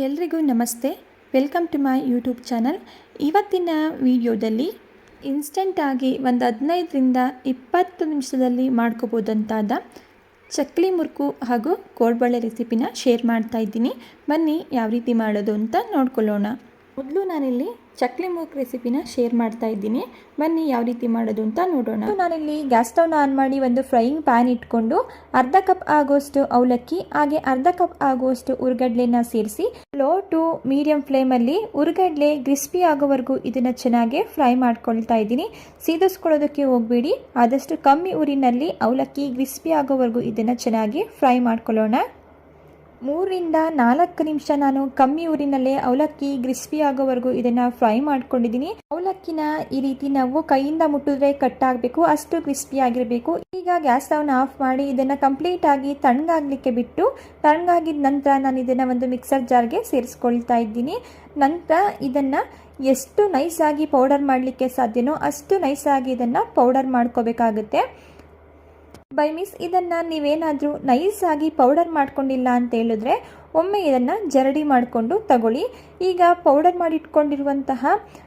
ಎಲ್ರಿಗೂ ನಮಸ್ತೆ. Welcome to my YouTube channel. ಇವತ್ತಿನ ವಿಡಿಯೋದಲ್ಲಿ ಇನ್ಸ್ಟೆಂಟಾಗಿ ಒಂದು 15ರಿಂದ 20 ನಿಮಿಷದಲ್ಲಿ ಮಾಡ್ಕೋಬೋದಂತಾದ ಚಕ್ಲಿ ಮುರುಕು ಹಾಗೂ ಕೋಡ್ಬಳೆ ರೆಸಿಪಿನ ಶೇರ್ ಮಾಡ್ತಾ ಇದ್ದೀನಿ. ಬನ್ನಿ ಯಾವ ರೀತಿ ಮಾಡೋದು ಅಂತ ನೋಡ್ಕೊಳ್ಳೋಣ. ಮೊದಲು ನಾನಿಲ್ಲಿ ಚಕ್ಲಿ ಮುರುಕು ರೆಸಿಪಿನ ಶೇರ್ ಮಾಡ್ತಾ ಇದ್ದೀನಿ. ಬನ್ನಿ ಯಾವ ರೀತಿ ಮಾಡೋದು ಅಂತ ನೋಡೋಣ. ನಾನಿಲ್ಲಿ ಗ್ಯಾಸ್ ಸ್ಟವ್ನ ಆನ್ ಮಾಡಿ ಒಂದು ಫ್ರೈಯಿಂಗ್ ಪ್ಯಾನ್ ಇಟ್ಕೊಂಡು ಅರ್ಧ ಕಪ್ ಆಗೋಷ್ಟು ಅವಲಕ್ಕಿ ಹಾಗೆ ಅರ್ಧ ಕಪ್ ಆಗುವಷ್ಟು ಉರ್ಗಡ್ಲೆನ ಸೇರಿಸಿ ಲೋ ಟು ಮೀಡಿಯಂ ಫ್ಲೇಮಲ್ಲಿ ಉರ್ಗಡ್ಲೆ ಕ್ರಿಸ್ಪಿ ಆಗೋವರೆಗೂ ಇದನ್ನು ಚೆನ್ನಾಗಿ ಫ್ರೈ ಮಾಡ್ಕೊಳ್ತಾ ಇದ್ದೀನಿ. ಸೀದಿಸ್ಕೊಳ್ಳೋದಕ್ಕೆ ಹೋಗಬೇಡಿ, ಆದಷ್ಟು ಕಮ್ಮಿ ಊರಿನಲ್ಲಿ ಅವಲಕ್ಕಿ ಕ್ರಿಸ್ಪಿ ಆಗೋವರೆಗೂ ಇದನ್ನು ಚೆನ್ನಾಗಿ ಫ್ರೈ ಮಾಡ್ಕೊಳ್ಳೋಣ. 3ರಿಂದ 4 ನಿಮಿಷ ನಾನು ಕಮ್ಮಿ ಊರಿನಲ್ಲೇ ಅವಲಕ್ಕಿ ಕ್ರಿಸ್ಪಿ ಆಗೋವರೆಗೂ ಇದನ್ನು ಫ್ರೈ ಮಾಡ್ಕೊಂಡಿದ್ದೀನಿ. ಅವಲಕ್ಕಿನ ಈ ರೀತಿ ನಾವು ಕೈಯಿಂದ ಮುಟ್ಟಿದ್ರೆ ಕಟ್ ಆಗಬೇಕು, ಅಷ್ಟು ಕ್ರಿಸ್ಪಿ ಆಗಿರಬೇಕು. ಈಗ ಗ್ಯಾಸ್ ಸ್ಟವ್ನ ಆಫ್ ಮಾಡಿ ಇದನ್ನು ಕಂಪ್ಲೀಟ್ ಆಗಿ ತಣ್ಣಗಾಗಲಿಕ್ಕೆ ಬಿಟ್ಟು, ತಣ್ಣಗಾಗಿದ ನಂತರ ನಾನು ಇದನ್ನು ಒಂದು ಮಿಕ್ಸರ್ ಜಾರ್ಗೆ ಸೇರಿಸ್ಕೊಳ್ತಾ ಇದ್ದೀನಿ. ನಂತರ ಇದನ್ನು ಎಷ್ಟು ನೈಸಾಗಿ ಪೌಡರ್ ಮಾಡಲಿಕ್ಕೆ ಸಾಧ್ಯನೋ ಅಷ್ಟು ನೈಸಾಗಿ ಇದನ್ನು ಪೌಡರ್ ಮಾಡ್ಕೋಬೇಕಾಗುತ್ತೆ. ಬೈ ಮಿಸ್ ಇದನ್ನು ನೀವೇನಾದರೂ ನೈಸಾಗಿ ಪೌಡರ್ ಮಾಡ್ಕೊಂಡಿಲ್ಲ ಅಂತ ಹೇಳಿದ್ರೆ ಒಮ್ಮೆ ಇದನ್ನು ಜರಡಿ ಮಾಡಿಕೊಂಡು ತಗೊಳ್ಳಿ. ಈಗ ಪೌಡರ್ ಮಾಡಿಟ್ಕೊಂಡಿರುವಂತಹ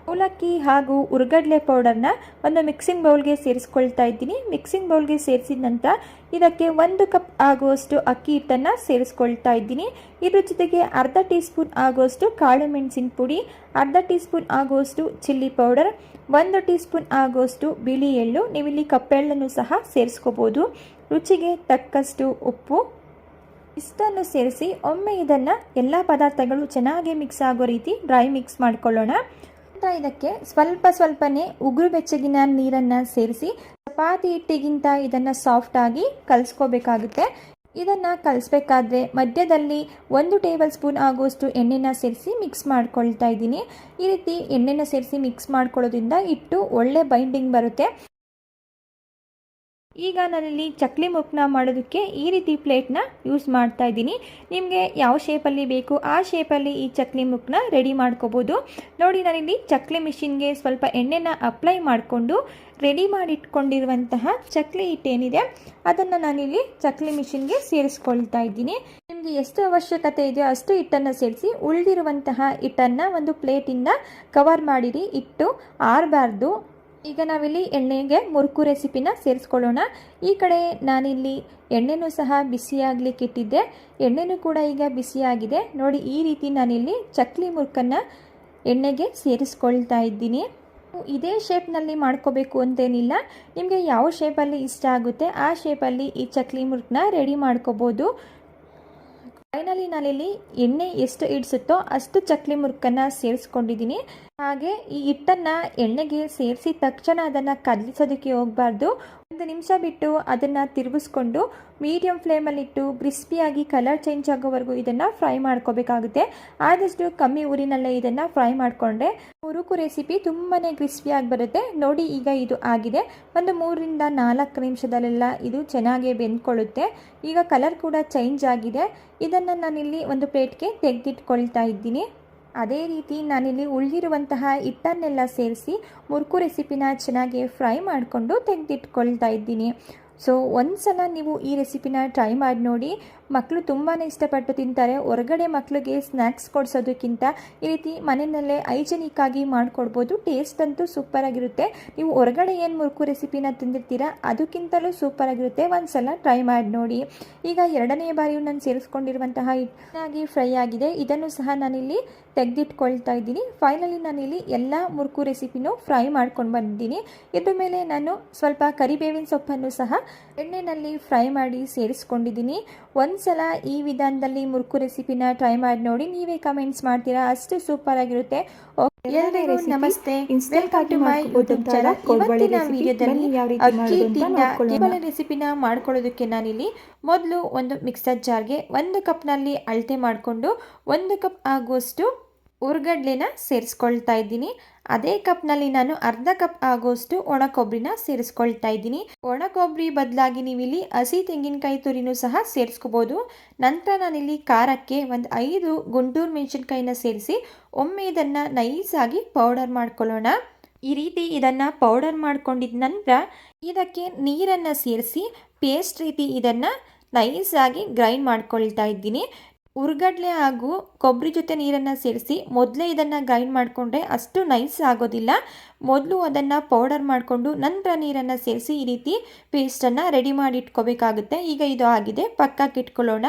ಅವಲಕ್ಕಿ ಹಾಗೂ ಉರ್ಗಡ್ಲೆ ಪೌಡರ್ನ ಒಂದು ಮಿಕ್ಸಿಂಗ್ ಬೌಲ್ಗೆ ಸೇರಿಸ್ಕೊಳ್ತಾ ಇದ್ದೀನಿ. ಮಿಕ್ಸಿಂಗ್ ಬೌಲ್ಗೆ ಸೇರಿಸಿದ ನಂತರ ಇದಕ್ಕೆ 1 ಕಪ್ ಆಗುವಷ್ಟು ಅಕ್ಕಿ ಹಿಟ್ಟನ್ನು ಸೇರಿಸ್ಕೊಳ್ತಾ ಇದ್ದೀನಿ. ಇದ್ರ ಜೊತೆಗೆ ಅರ್ಧ ಟೀ ಸ್ಪೂನ್ ಆಗುವಷ್ಟು ಕಾಳು ಮೆಣಸಿನ ಪುಡಿ, ಅರ್ಧ ಟೀ ಸ್ಪೂನ್ ಆಗುವಷ್ಟು ಚಿಲ್ಲಿ ಪೌಡರ್, 1 ಟೀ ಸ್ಪೂನ್ ಆಗುವಷ್ಟು ಬಿಳಿ ಎಳ್ಳು, ನೀವಿಲ್ಲಿ ಕಪ್ಪೆಳ್ಳನ್ನು ಸಹ ಸೇರಿಸ್ಕೋಬೋದು, ರುಚಿಗೆ ತಕ್ಕಷ್ಟು ಉಪ್ಪು, ಇಷ್ಟನ್ನು ಸೇರಿಸಿ ಒಮ್ಮೆ ಇದನ್ನು ಎಲ್ಲ ಪದಾರ್ಥಗಳು ಚೆನ್ನಾಗಿ ಮಿಕ್ಸ್ ಆಗೋ ರೀತಿ ಡ್ರೈ ಮಿಕ್ಸ್ ಮಾಡ್ಕೊಳ್ಳೋಣ. ನಂತರ ಇದಕ್ಕೆ ಸ್ವಲ್ಪನೇ ಉಗುರು ಬೆಚ್ಚಗಿನ ನೀರನ್ನು ಸೇರಿಸಿ ಚಪಾತಿ ಹಿಟ್ಟಿಗಿಂತ ಇದನ್ನು ಸಾಫ್ಟಾಗಿ ಕಲಿಸ್ಕೋಬೇಕಾಗುತ್ತೆ. ಇದನ್ನು ಕಲಿಸ್ಬೇಕಾದ್ರೆ ಮಧ್ಯದಲ್ಲಿ 1 ಟೇಬಲ್ ಸ್ಪೂನ್ ಆಗುವಷ್ಟು ಎಣ್ಣೆನ ಸೇರಿಸಿ ಮಿಕ್ಸ್ ಮಾಡ್ಕೊಳ್ತಾ ಇದ್ದೀನಿ. ಈ ರೀತಿ ಎಣ್ಣೆನ ಸೇರಿಸಿ ಮಿಕ್ಸ್ ಮಾಡ್ಕೊಳ್ಳೋದ್ರಿಂದ ಹಿಟ್ಟು ಒಳ್ಳೆ ಬೈಂಡಿಂಗ್ ಬರುತ್ತೆ. ಈಗ ನಾನಿಲ್ಲಿ ಚಕ್ಲಿ ಮುರುಕನ್ನ ಮಾಡೋದಕ್ಕೆ ಈ ರೀತಿ ಪ್ಲೇಟ್ನ ಯೂಸ್ ಮಾಡ್ತಾ ಇದ್ದೀನಿ. ನಿಮಗೆ ಯಾವ ಶೇಪಲ್ಲಿ ಬೇಕು ಆ ಶೇಪಲ್ಲಿ ಈ ಚಕ್ಲಿ ಮುರುಕನ್ನ ರೆಡಿ ಮಾಡ್ಕೋಬೋದು. ನೋಡಿ, ನಾನಿಲ್ಲಿ ಚಕ್ಲಿ ಮಿಷಿನ್ಗೆ ಸ್ವಲ್ಪ ಎಣ್ಣೆನ ಅಪ್ಲೈ ಮಾಡಿಕೊಂಡು ರೆಡಿ ಮಾಡಿಟ್ಕೊಂಡಿರುವಂತಹ ಚಕ್ಲಿ ಹಿಟ್ಟೇನಿದೆ ಅದನ್ನು ನಾನಿಲ್ಲಿ ಚಕ್ಲಿ ಮಿಷಿನ್ಗೆ ಸೇರಿಸ್ಕೊಳ್ತಾ ಇದ್ದೀನಿ. ನಿಮಗೆ ಎಷ್ಟು ಅವಶ್ಯಕತೆ ಇದೆಯೋ ಅಷ್ಟು ಹಿಟ್ಟನ್ನು ಸೇರಿಸಿ ಉಳಿದಿರುವಂತಹ ಹಿಟ್ಟನ್ನು ಒಂದು ಪ್ಲೇಟಿಂದ ಕವರ್ ಮಾಡಿರಿ, ಹಿಟ್ಟು ಆರಬಾರ್ದು. ಈಗ ನಾವಿಲ್ಲಿ ಎಣ್ಣೆಗೆ ಮುರುಕು ರೆಸಿಪಿನ ಸೇರಿಸ್ಕೊಳ್ಳೋಣ. ಈ ಕಡೆ ನಾನಿಲ್ಲಿ ಎಣ್ಣೆನೂ ಸಹ ಬಿಸಿಯಾಗಲಿಕ್ಕೆ ಇಟ್ಟಿದ್ದೆ. ಎಣ್ಣೆನೂ ಕೂಡ ಈಗ ಬಿಸಿಯಾಗಿದೆ. ನೋಡಿ, ಈ ರೀತಿ ನಾನಿಲ್ಲಿ ಚಕ್ಲಿ ಮುರುಕನ್ನು ಎಣ್ಣೆಗೆ ಸೇರಿಸ್ಕೊಳ್ತಾ ಇದ್ದೀನಿ. ಇದೇ ಶೇಪ್ನಲ್ಲಿ ಮಾಡ್ಕೋಬೇಕು ಅಂತೇನಿಲ್ಲ, ನಿಮಗೆ ಯಾವ ಶೇಪಲ್ಲಿ ಇಷ್ಟ ಆಗುತ್ತೆ ಆ ಶೇಪಲ್ಲಿ ಈ ಚಕ್ಲಿ ಮುರುಕನ್ನ ರೆಡಿ ಮಾಡ್ಕೋಬೋದು. ಫೈನಲಿ ನಾನಿಲ್ಲಿ ಎಣ್ಣೆ ಎಷ್ಟು ಇಡಿಸುತ್ತೋ ಅಷ್ಟು ಚಕ್ಲಿ ಮುರುಕನ್ನು ಸೇರಿಸ್ಕೊಂಡಿದ್ದೀನಿ. ಹಾಗೆ ಈ ಹಿಟ್ಟನ್ನು ಎಣ್ಣೆಗೆ ಸೇರಿಸಿದ ತಕ್ಷಣ ಅದನ್ನು ಕದಲಿಸೋದಕ್ಕೆ ಹೋಗಬಾರ್ದು. 1 ನಿಮಿಷ ಬಿಟ್ಟು ಅದನ್ನು ತಿರುಗಿಸ್ಕೊಂಡು ಮೀಡಿಯಂ ಫ್ಲೇಮಲ್ಲಿಟ್ಟು ಕ್ರಿಸ್ಪಿಯಾಗಿ ಕಲರ್ ಚೇಂಜ್ ಆಗೋವರೆಗೂ ಇದನ್ನು ಫ್ರೈ ಮಾಡ್ಕೋಬೇಕಾಗುತ್ತೆ. ಆದಷ್ಟು ಕಮ್ಮಿ ಊರಿನಲ್ಲೇ ಇದನ್ನು ಫ್ರೈ ಮಾಡಿಕೊಂಡ್ರೆ ಮುರುಕು ರೆಸಿಪಿ ತುಂಬಾ ಕ್ರಿಸ್ಪಿಯಾಗಿ ಬರುತ್ತೆ. ನೋಡಿ, ಈಗ ಇದು ಆಗಿದೆ. ಒಂದು 3ರಿಂದ 4 ನಿಮಿಷದಲ್ಲೆಲ್ಲ ಇದು ಚೆನ್ನಾಗಿ ಬೆಂದ್ಕೊಳ್ಳುತ್ತೆ. ಈಗ ಕಲರ್ ಕೂಡ ಚೇಂಜ್ ಆಗಿದೆ. ಇದನ್ನು ನಾನಿಲ್ಲಿ ಒಂದು ಪ್ಲೇಟ್ಗೆ ತೆಗೆದಿಟ್ಕೊಳ್ತಾ ಇದ್ದೀನಿ. ಅದೇ ರೀತಿ ನಾನಿಲ್ಲಿ ಉಳಿದಿರುವಂತಹ ಹಿಟ್ಟನ್ನೆಲ್ಲ ಸೇರಿಸಿ ಮುರುಕು ರೆಸಿಪಿನ ಚೆನ್ನಾಗಿ ಫ್ರೈ ಮಾಡಿಕೊಂಡು ತೆಗೆದಿಟ್ಕೊಳ್ತಾ ಇದ್ದೀನಿ. ಸೊ ಒಂದ್ಸಲ ನೀವು ಈ ರೆಸಿಪಿನ ಟ್ರೈ ಮಾಡಿ ನೋಡಿ. ಮಕ್ಕಳು ತುಂಬಾ ಇಷ್ಟಪಟ್ಟು ತಿಂತಾರೆ. ಹೊರಗಡೆ ಮಕ್ಕಳಿಗೆ ಸ್ನ್ಯಾಕ್ಸ್ ಕೊಡಿಸೋದಕ್ಕಿಂತ ಈ ರೀತಿ ಮನೆಯಲ್ಲೇ ಹೈಜೆನಿಕ್ ಆಗಿ ಮಾಡಿಕೊಡ್ಬೋದು. ಟೇಸ್ಟ್ ಅಂತೂ ಸೂಪರಾಗಿರುತ್ತೆ. ನೀವು ಹೊರಗಡೆ ಏನು ಮುರುಕು ರೆಸಿಪಿನ ತಿಂದಿರ್ತೀರಾ ಅದಕ್ಕಿಂತಲೂ ಸೂಪರಾಗಿರುತ್ತೆ. ಒಂದ್ಸಲ ಟ್ರೈ ಮಾಡಿ ನೋಡಿ. ಈಗ 2ನೇ ಬಾರಿಯೂ ನಾನು ಸೇರಿಸ್ಕೊಂಡಿರುವಂತಹ ಹಿಟ್ಟಾಗಿ ಫ್ರೈ ಆಗಿದೆ. ಇದನ್ನು ಸಹ ನಾನಿಲ್ಲಿ ತೆಗೆದಿಟ್ಕೊಳ್ತಾ ಇದ್ದೀನಿ. ಫೈನಲಿ ನಾನಿಲ್ಲಿ ಎಲ್ಲ ಮುರುಕು ರೆಸಿಪಿನೂ ಫ್ರೈ ಮಾಡ್ಕೊಂಡು ಬಂದಿದ್ದೀನಿ. ಇದ್ರ ಮೇಲೆ ನಾನು ಸ್ವಲ್ಪ ಕರಿಬೇವಿನ ಸೊಪ್ಪನ್ನು ಸಹ ಎಣ್ಣೆಯಲ್ಲಿ ಫ್ರೈ ಮಾಡಿ ಸೇರಿಸ್ಕೊಂಡಿದ್ದೀನಿ. ಒಂದ್ಸಲ ಈ ವಿಧಾನದಲ್ಲಿ ಮುರುಕು ರೆಸಿಪಿನ ಟ್ರೈ ಮಾಡಿ ನೋಡಿ, ನೀವೇ ಕಮೆಂಟ್ಸ್ ಮಾಡ್ತೀರಾ, ಅಷ್ಟು ಸೂಪರ್ ಆಗಿರುತ್ತೆ. ಎಲ್ಲರಿಗೂ ನಮಸ್ತೆ, welcome to my YouTube channel. ಇವತ್ತಿನ ವಿಡಿಯೋದಲ್ಲಿ ಅಕ್ಕಿ ಹಿಟ್ಟಿನ ರೆಸಿಪಿನ ಮಾಡ್ಕೊಳ್ಳೋದಕ್ಕೆ ನಾನಿಲ್ಲಿ ಮೊದಲು ಒಂದು ಮಿಕ್ಸರ್ ಜಾರ್ಗೆ 1 ಕಪ್ನಲ್ಲಿ ಅಳತೆ ಮಾಡಿಕೊಂಡು 1 ಕಪ್ ಆಗುವಷ್ಟು ಉರ್ಗಡ್ಲೆನ ಸೇರಿಸ್ಕೊಳ್ತಾ ಇದ್ದೀನಿ. ಅದೇ ಕಪ್ನಲ್ಲಿ ನಾನು ಅರ್ಧ ಕಪ್ ಆಗೋಷ್ಟು ಒಣ ಕೊಬ್ಬರಿನ ಸೇರಿಸ್ಕೊಳ್ತಾ ಇದ್ದೀನಿ. ಒಣ ಕೊಬ್ಬರಿ ಬದಲಾಗಿ ನೀವಿಲ್ಲಿ ಹಸಿ ತೆಂಗಿನಕಾಯಿ ತುರಿನೂ ಸಹ ಸೇರಿಸ್ಕೋಬೋದು. ನಂತರ ನಾನಿಲ್ಲಿ ಖಾರಕ್ಕೆ ಒಂದು 5 ಗುಂಟೂರು ಮೆಣಸಿನ್ಕಾಯಿನ ಸೇರಿಸಿ ಒಮ್ಮೆ ಇದನ್ನು ನೈಸಾಗಿ ಪೌಡರ್ ಮಾಡ್ಕೊಳ್ಳೋಣ. ಈ ರೀತಿ ಇದನ್ನು ಪೌಡರ್ ಮಾಡ್ಕೊಂಡಿದ ನಂತರ ಇದಕ್ಕೆ ನೀರನ್ನು ಸೇರಿಸಿ ಪೇಸ್ಟ್ ರೀತಿ ಇದನ್ನು ನೈಸಾಗಿ ಗ್ರೈಂಡ್ ಮಾಡ್ಕೊಳ್ತಾ ಇದ್ದೀನಿ. ಹುರ್ಗಡ್ಲೆ ಹಾಗೂ ಕೊಬ್ಬರಿ ಜೊತೆ ನೀರನ್ನು ಸೇರಿಸಿ ಮೊದಲೇ ಇದನ್ನು ಗ್ರೈಂಡ್ ಮಾಡಿಕೊಂಡ್ರೆ ಅಷ್ಟು ನೈಸ್ ಆಗೋದಿಲ್ಲ. ಮೊದಲು ಅದನ್ನು ಪೌಡರ್ ಮಾಡಿಕೊಂಡು ನಂತರ ನೀರನ್ನು ಸೇರಿಸಿ ಈ ರೀತಿ ಪೇಸ್ಟನ್ನು ರೆಡಿ ಮಾಡಿ ಇಟ್ಕೋಬೇಕಾಗುತ್ತೆ. ಈಗ ಇದು ಆಗಿದೆ, ಪಕ್ಕಕ್ಕೆ ಇಟ್ಕೊಳ್ಳೋಣ.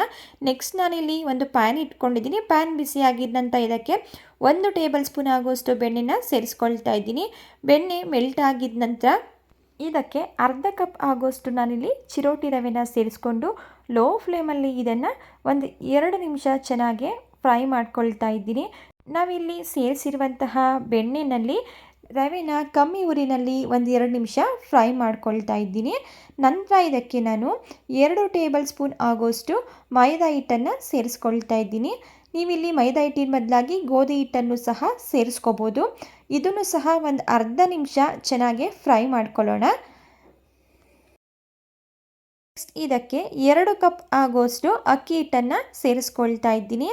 ನೆಕ್ಸ್ಟ್ ನಾನಿಲ್ಲಿ ಒಂದು ಪ್ಯಾನ್ ಇಟ್ಕೊಂಡಿದ್ದೀನಿ. ಪ್ಯಾನ್ ಬಿಸಿ ಆಗಿದ ನಂತರ ಇದಕ್ಕೆ 1 ಟೇಬಲ್ ಸ್ಪೂನ್ ಆಗುವಷ್ಟು ಬೆಣ್ಣೆನ ಸೇರಿಸ್ಕೊಳ್ತಾ ಇದ್ದೀನಿ. ಬೆಣ್ಣೆ ಮೆಲ್ಟ್ ಆಗಿದ ನಂತರ ಇದಕ್ಕೆ ಅರ್ಧ ಕಪ್ ಆಗೋಷ್ಟು ನಾನಿಲ್ಲಿ ಚಿರೋಟಿ ರವೆನ ಸೇರಿಸ್ಕೊಂಡು ಲೋ ಫ್ಲೇಮಲ್ಲಿ ಇದನ್ನು ಒಂದು 2 ನಿಮಿಷ ಚೆನ್ನಾಗಿ ಫ್ರೈ ಮಾಡ್ಕೊಳ್ತಾ ಇದ್ದೀನಿ. ನಾವಿಲ್ಲಿ ಸೇರಿಸಿರುವಂತಹ ಬೆಣ್ಣೆನಲ್ಲಿ ರವೆನ ಕಮ್ಮಿ ಉರಿನಲ್ಲಿ ಒಂದು 2 ನಿಮಿಷ ಫ್ರೈ ಮಾಡ್ಕೊಳ್ತಾ ಇದ್ದೀನಿ. ನಂತರ ಇದಕ್ಕೆ ನಾನು 2 ಟೇಬಲ್ ಸ್ಪೂನ್ ಆಗೋಷ್ಟು ಮೈದಾ ಹಿಟ್ಟನ್ನು ಸೇರಿಸ್ಕೊಳ್ತಾ ಇದ್ದೀನಿ. ನೀವಿಲ್ಲಿ ಮೈದಾ ಹಿಟ್ಟಿನ ಬದಲಾಗಿ ಗೋಧಿ ಹಿಟ್ಟನ್ನು ಸಹ ಸೇರಿಸ್ಕೋಬೋದು. ಇದನ್ನು ಸಹ ಒಂದು ಅರ್ಧ ನಿಮಿಷ ಚೆನ್ನಾಗಿ ಫ್ರೈ ಮಾಡ್ಕೊಳ್ಳೋಣ. ನೆಕ್ಸ್ಟ್ ಇದಕ್ಕೆ 2 ಕಪ್ ಆಗೋಷ್ಟು ಅಕ್ಕಿ ಹಿಟ್ಟನ್ನು ಸೇರಿಸ್ಕೊಳ್ತಾ ಇದ್ದೀನಿ.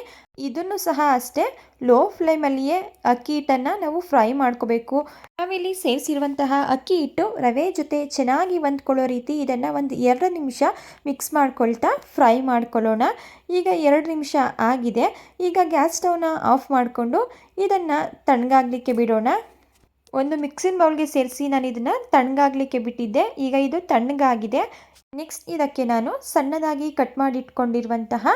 ಇದನ್ನು ಸಹ ಅಷ್ಟೇ ಲೋ ಫ್ಲೇಮಲ್ಲಿಯೇ ಅಕ್ಕಿ ಹಿಟ್ಟನ್ನು ನಾವು ಫ್ರೈ ಮಾಡ್ಕೋಬೇಕು. ನಾವಿಲ್ಲಿ ಸೇರಿಸಿರುವಂತಹ ಅಕ್ಕಿ ಹಿಟ್ಟು ರವೆ ಜೊತೆ ಚೆನ್ನಾಗಿ ಹೊಂದ್ಕೊಳ್ಳೋ ರೀತಿ ಇದನ್ನು ಒಂದು 2 ನಿಮಿಷ ಮಿಕ್ಸ್ ಮಾಡ್ಕೊಳ್ತಾ ಫ್ರೈ ಮಾಡ್ಕೊಳ್ಳೋಣ. ಈಗ 2 ನಿಮಿಷ ಆಗಿದೆ. ಈಗ ಗ್ಯಾಸ್ ಸ್ಟವ್ನ ಆಫ್ ಮಾಡಿಕೊಂಡು ಇದನ್ನು ತಣ್ಣಗಾಗಲಿಕ್ಕೆ ಬಿಡೋಣ. ಒಂದು ಮಿಕ್ಸಿಂಗ್ ಬೌಲ್ಗೆ ಸೇರಿಸಿ ನಾನು ಇದನ್ನು ತಣ್ಣಗಾಗಲಿಕ್ಕೆ ಬಿಟ್ಟಿದ್ದೆ. ಈಗ ಇದು ತಣ್ಣಗಾಗಿದೆ. ನೆಕ್ಸ್ಟ್ ಇದಕ್ಕೆ ನಾನು ಸಣ್ಣದಾಗಿ ಕಟ್ ಮಾಡಿ ಇಟ್ಕೊಂಡಿರುವಂತಹ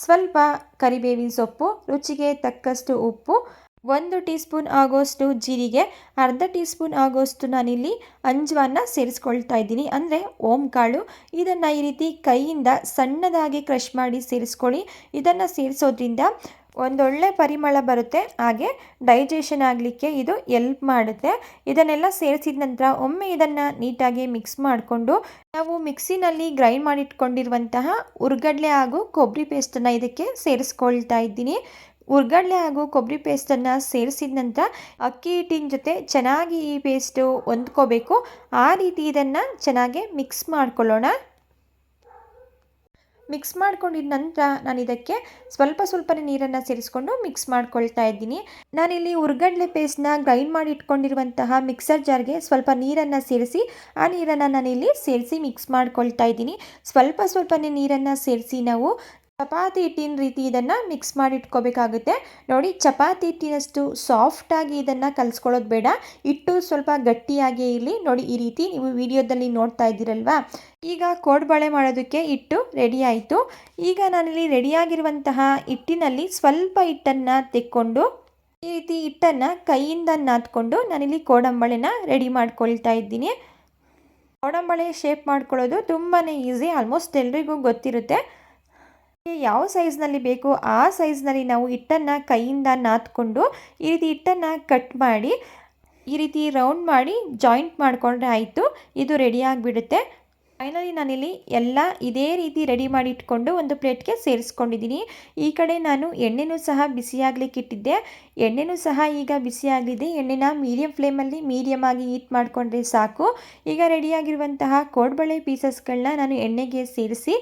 ಸ್ವಲ್ಪ ಕರಿಬೇವಿನ ಸೊಪ್ಪು, ರುಚಿಗೆ ತಕ್ಕಷ್ಟು ಉಪ್ಪು, 1 ಟೀ ಸ್ಪೂನ್ ಆಗೋಷ್ಟು ಜೀರಿಗೆ, ಅರ್ಧ ಟೀ ಸ್ಪೂನ್ ಆಗೋಷ್ಟು ನಾನಿಲ್ಲಿ ಅಂಜುವನ್ನ ಸೇರಿಸ್ಕೊಳ್ತಾ ಇದ್ದೀನಿ, ಅಂದರೆ ಓಂಕಾಳು. ಇದನ್ನು ಈ ರೀತಿ ಕೈಯಿಂದ ಸಣ್ಣದಾಗಿ ಕ್ರಷ್ ಮಾಡಿ ಸೇರಿಸ್ಕೊಳ್ಳಿ. ಇದನ್ನು ಸೇರಿಸೋದ್ರಿಂದ ಒಂದೊಳ್ಳೆ ಪರಿಮಳ ಬರುತ್ತೆ, ಹಾಗೆ ಡೈಜೆಷನ್ ಆಗಲಿಕ್ಕೆ ಇದು ಎಲ್ಪ್ ಮಾಡುತ್ತೆ. ಇದನ್ನೆಲ್ಲ ಸೇರಿಸಿದ ನಂತರ ಒಮ್ಮೆ ಇದನ್ನು ನೀಟಾಗಿ ಮಿಕ್ಸ್ ಮಾಡಿಕೊಂಡು ನಾವು ಮಿಕ್ಸಿನಲ್ಲಿ ಗ್ರೈಂಡ್ ಮಾಡಿಟ್ಕೊಂಡಿರುವಂತಹ ಹುರ್ಗಡ್ಲೆ ಹಾಗೂ ಕೊಬ್ಬರಿ ಪೇಸ್ಟನ್ನು ಇದಕ್ಕೆ ಸೇರಿಸ್ಕೊಳ್ತಾ ಇದ್ದೀನಿ. ಹುರ್ಗಡ್ಲೆ ಹಾಗೂ ಕೊಬ್ಬರಿ ಪೇಸ್ಟನ್ನು ಸೇರಿಸಿದ ನಂತರ ಅಕ್ಕಿ ಹಿಟ್ಟಿನ ಜೊತೆ ಚೆನ್ನಾಗಿ ಈ ಪೇಸ್ಟು ಹೊಂದ್ಕೋಬೇಕು. ಆ ರೀತಿ ಇದನ್ನು ಚೆನ್ನಾಗಿ ಮಿಕ್ಸ್ ಮಾಡ್ಕೊಳ್ಳೋಣ. ಮಿಕ್ಸ್ ಮಾಡ್ಕೊಂಡಿದ ನಂತರ ನಾನು ಇದಕ್ಕೆ ಸ್ವಲ್ಪನೇ ನೀರನ್ನು ಸೇರಿಸ್ಕೊಂಡು ಮಿಕ್ಸ್ ಮಾಡ್ಕೊಳ್ತಾ ಇದ್ದೀನಿ. ನಾನಿಲ್ಲಿ ಹುರ್ಗಡ್ಲೆ ಪೇಸ್ಟ್ನ ಗ್ರೈಂಡ್ ಮಾಡಿ ಇಟ್ಕೊಂಡಿರುವಂತಹ ಮಿಕ್ಸರ್ ಜಾರ್ಗೆ ಸ್ವಲ್ಪ ನೀರನ್ನು ಸೇರಿಸಿ ಆ ನೀರನ್ನು ನಾನಿಲ್ಲಿ ಸೇರಿಸಿ ಮಿಕ್ಸ್ ಮಾಡ್ಕೊಳ್ತಾ ಇದ್ದೀನಿ. ಸ್ವಲ್ಪನೇ ನೀರನ್ನು ಸೇರಿಸಿ ನಾವು ಚಪಾತಿ ಹಿಟ್ಟಿನ ರೀತಿ ಇದನ್ನು ಮಿಕ್ಸ್ ಮಾಡಿ ಇಟ್ಕೋಬೇಕಾಗುತ್ತೆ. ನೋಡಿ, ಚಪಾತಿ ಹಿಟ್ಟಿನಷ್ಟು ಸಾಫ್ಟಾಗಿ ಇದನ್ನು ಕಲಿಸ್ಕೊಳ್ಳೋದು ಬೇಡ, ಹಿಟ್ಟು ಸ್ವಲ್ಪ ಗಟ್ಟಿಯಾಗೇ ಇರಲಿ. ನೋಡಿ, ಈ ರೀತಿ ನೀವು ವಿಡಿಯೋದಲ್ಲಿ ನೋಡ್ತಾ ಇದ್ದೀರಲ್ವಾ. ಈಗ ಕೋಡ್ಬಳೆ ಮಾಡೋದಕ್ಕೆ ಹಿಟ್ಟು ರೆಡಿ ಆಯಿತು. ಈಗ ನಾನಿಲ್ಲಿ ರೆಡಿಯಾಗಿರುವಂತಹ ಹಿಟ್ಟಿನಲ್ಲಿ ಸ್ವಲ್ಪ ಹಿಟ್ಟನ್ನು ತೆಕ್ಕೊಂಡು ಈ ರೀತಿ ಹಿಟ್ಟನ್ನು ಕೈಯಿಂದ ನಾದ್ಕೊಂಡು ನಾನಿಲ್ಲಿ ಕೋಡಂಬಳೆನ ರೆಡಿ ಮಾಡ್ಕೊಳ್ತಾ ಇದ್ದೀನಿ. ಕೋಡಂಬಳೆ ಶೇಪ್ ಮಾಡ್ಕೊಳ್ಳೋದು ತುಂಬಾ ಈಸಿ, ಆಲ್ಮೋಸ್ಟ್ ಎಲ್ರಿಗೂ ಗೊತ್ತಿರುತ್ತೆ. ಯಾವ ಸೈಜ್ನಲ್ಲಿ ಬೇಕೋ ಆ ಸೈಜ್ನಲ್ಲಿ ನಾವು ಹಿಟ್ಟನ್ನು ಕೈಯಿಂದ ನಾದ್ಕೊಂಡು ಈ ರೀತಿ ಹಿಟ್ಟನ್ನು ಕಟ್ ಮಾಡಿ ಈ ರೀತಿ ರೌಂಡ್ ಮಾಡಿ ಜಾಯಿಂಟ್ ಮಾಡಿಕೊಂಡ್ರೆ ಆಯಿತು. ಇದು ರೆಡಿ ಆಗಿಬಿಡುತ್ತೆ. ಫೈನಲಿ ನಾನಿಲ್ಲಿ ಎಲ್ಲ ಇದೇ ರೀತಿ ರೆಡಿ ಮಾಡಿ ಇಟ್ಕೊಂಡು ಒಂದು ಪ್ಲೇಟ್ಗೆ ಸೇರಿಸ್ಕೊಂಡಿದ್ದೀನಿ. ಈ ಕಡೆ ನಾನು ಎಣ್ಣೆನೂ ಸಹ ಬಿಸಿಯಾಗಲಿಕ್ಕೆ ಇಟ್ಟಿದ್ದೆ. ಎಣ್ಣೆನೂ ಸಹ ಈಗ ಬಿಸಿಯಾಗಲಿದೆ. ಎಣ್ಣೆನ ಮೀಡಿಯಮ್ ಫ್ಲೇಮಲ್ಲಿ ಮೀಡಿಯಮ್ ಆಗಿ ಹೀಟ್ ಮಾಡಿಕೊಂಡ್ರೆ ಸಾಕು. ಈಗ ರೆಡಿಯಾಗಿರುವಂತಹ ಕೋಡ್ಬಳೆ ಪೀಸಸ್ಗಳನ್ನ ನಾನು ಎಣ್ಣೆಗೆ ಸೇರಿಸಿ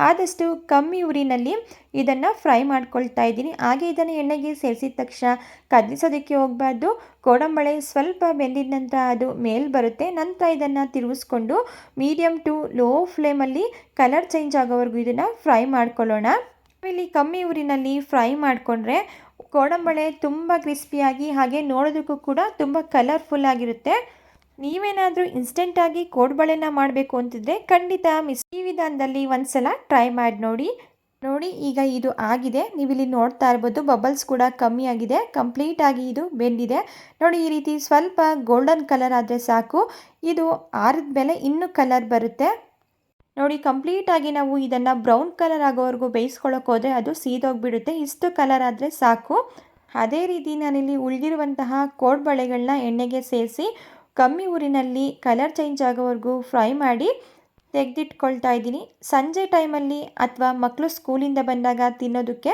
ಆದಷ್ಟು ಕಮ್ಮಿ ಉರಿನಲ್ಲಿ ಇದನ್ನು ಫ್ರೈ ಮಾಡ್ಕೊಳ್ತಾ ಇದ್ದೀನಿ. ಹಾಗೆ ಇದನ್ನು ಎಣ್ಣೆಗೆ ಸೇರಿಸಿದ ತಕ್ಷಣ ಕದಲಿಸೋದಕ್ಕೆ ಹೋಗಬಾರ್ದು. ಕೋಡಂಬಳೆ ಸ್ವಲ್ಪ ಬೆಂದಿದ ನಂತರ ಅದು ಮೇಲೆ ಬರುತ್ತೆ. ನಂತರ ಇದನ್ನು ತಿರುಗಿಸ್ಕೊಂಡು ಮೀಡಿಯಮ್ ಟು ಲೋ ಫ್ಲೇಮಲ್ಲಿ ಕಲರ್ ಚೇಂಜ್ ಆಗೋವರೆಗೂ ಇದನ್ನು ಫ್ರೈ ಮಾಡ್ಕೊಳ್ಳೋಣ. ಇಲ್ಲಿ ಕಮ್ಮಿ ಊರಿನಲ್ಲಿ ಫ್ರೈ ಮಾಡಿಕೊಂಡ್ರೆ ಕೋಡಂಬಳೆ ತುಂಬ ಕ್ರಿಸ್ಪಿಯಾಗಿ ಹಾಗೆ ನೋಡೋದಕ್ಕೂ ಕೂಡ ತುಂಬ ಕಲರ್ಫುಲ್ ಆಗಿರುತ್ತೆ. ನೀವೇನಾದರೂ ಇನ್ಸ್ಟೆಂಟಾಗಿ ಕೋಡ್ಬಳೆನ ಮಾಡಬೇಕು ಅಂತಿದ್ರೆ ಖಂಡಿತ ಈ ವಿಧಾನದಲ್ಲಿ ಒಂದ್ಸಲ ಟ್ರೈ ಮಾಡಿ ನೋಡಿ. ಈಗ ಇದು ಆಗಿದೆ. ನೀವಿಲ್ಲಿ ನೋಡ್ತಾ ಇರ್ಬೋದು, ಬಬಲ್ಸ್ ಕೂಡ ಕಮ್ಮಿ ಆಗಿದೆ, ಕಂಪ್ಲೀಟಾಗಿ ಇದು ಬೆಂದಿದೆ. ನೋಡಿ, ಈ ರೀತಿ ಸ್ವಲ್ಪ ಗೋಲ್ಡನ್ ಕಲರ್ ಆದರೆ ಸಾಕು. ಇದು ಆರಿದ ಮೇಲೆ ಇನ್ನೂ ಕಲರ್ ಬರುತ್ತೆ. ನೋಡಿ, ಕಂಪ್ಲೀಟಾಗಿ ನಾವು ಇದನ್ನು ಬ್ರೌನ್ ಕಲರ್ ಆಗೋವರೆಗೂ ಬೇಯಿಸ್ಕೊಳ್ಳೋಕೆ ಹೋದರೆ ಅದು ಸೀದೋಗಿಬಿಡುತ್ತೆ. ಇಷ್ಟು ಕಲರ್ ಆದರೆ ಸಾಕು. ಅದೇ ರೀತಿ ನಾನಿಲ್ಲಿ ಉಳಿದಿರುವಂತಹ ಕೋಡ್ಬಳೆಗಳನ್ನ ಎಣ್ಣೆಗೆ ಸೇರಿಸಿ ಕಮ್ಮಿ ಊರಿನಲ್ಲಿ ಕಲರ್ ಚೇಂಜ್ ಆಗೋವರೆಗೂ ಫ್ರೈ ಮಾಡಿ ತೆಗೆದಿಟ್ಕೊಳ್ತಾ ಇದ್ದೀನಿ. ಸಂಜೆ ಟೈಮಲ್ಲಿ ಅಥವಾ ಮಕ್ಕಳು ಸ್ಕೂಲಿಂದ ಬಂದಾಗ ತಿನ್ನೋದಕ್ಕೆ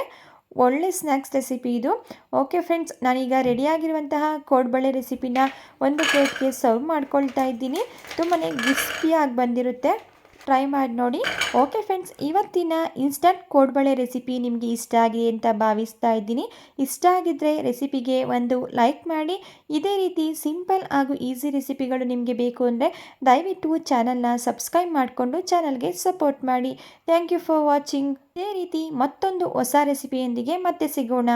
ಒಳ್ಳೆ ಸ್ನ್ಯಾಕ್ಸ್ ರೆಸಿಪಿ ಇದು. ಓಕೆ ಫ್ರೆಂಡ್ಸ್, ನಾನೀಗ ರೆಡಿಯಾಗಿರುವಂತಹ ಕೋಡ್ಬಳೆ ರೆಸಿಪಿನ ಒಂದು ಪ್ಲೇಟ್ಗೆ ಸರ್ವ್ ಮಾಡ್ಕೊಳ್ತಾ ಇದ್ದೀನಿ. ತುಂಬಾ ಕ್ರಿಸ್ಪಿಯಾಗಿ ಬಂದಿರುತ್ತೆ. ಟ್ರೈ ಮಾಡಿ ನೋಡಿ. ಓಕೆ ಫ್ರೆಂಡ್ಸ್, ಇವತ್ತಿನ ಇನ್ಸ್ಟಂಟ್ ಕೋಡ್ಬಳೆ ರೆಸಿಪಿ ನಿಮಗೆ ಇಷ್ಟ ಆಗಿದೆ ಅಂತ ಭಾವಿಸ್ತಾ ಇದ್ದೀನಿ. ಇಷ್ಟ ಆಗಿದ್ದರೆ ರೆಸಿಪಿಗೆ ಒಂದು ಲೈಕ್ ಮಾಡಿ. ಇದೇ ರೀತಿ ಸಿಂಪಲ್ ಹಾಗೂ ಈಸಿ ರೆಸಿಪಿಗಳು ನಿಮಗೆ ಬೇಕು ಅಂದರೆ ದಯವಿಟ್ಟು ಚಾನಲ್ನ ಸಬ್ಸ್ಕ್ರೈಬ್ ಮಾಡಿಕೊಂಡು ಚಾನಲ್ಗೆ ಸಪೋರ್ಟ್ ಮಾಡಿ. Thank you for watching. ಇದೇ ರೀತಿ ಮತ್ತೊಂದು ಹೊಸ ರೆಸಿಪಿಯೊಂದಿಗೆ ಮತ್ತೆ ಸಿಗೋಣ.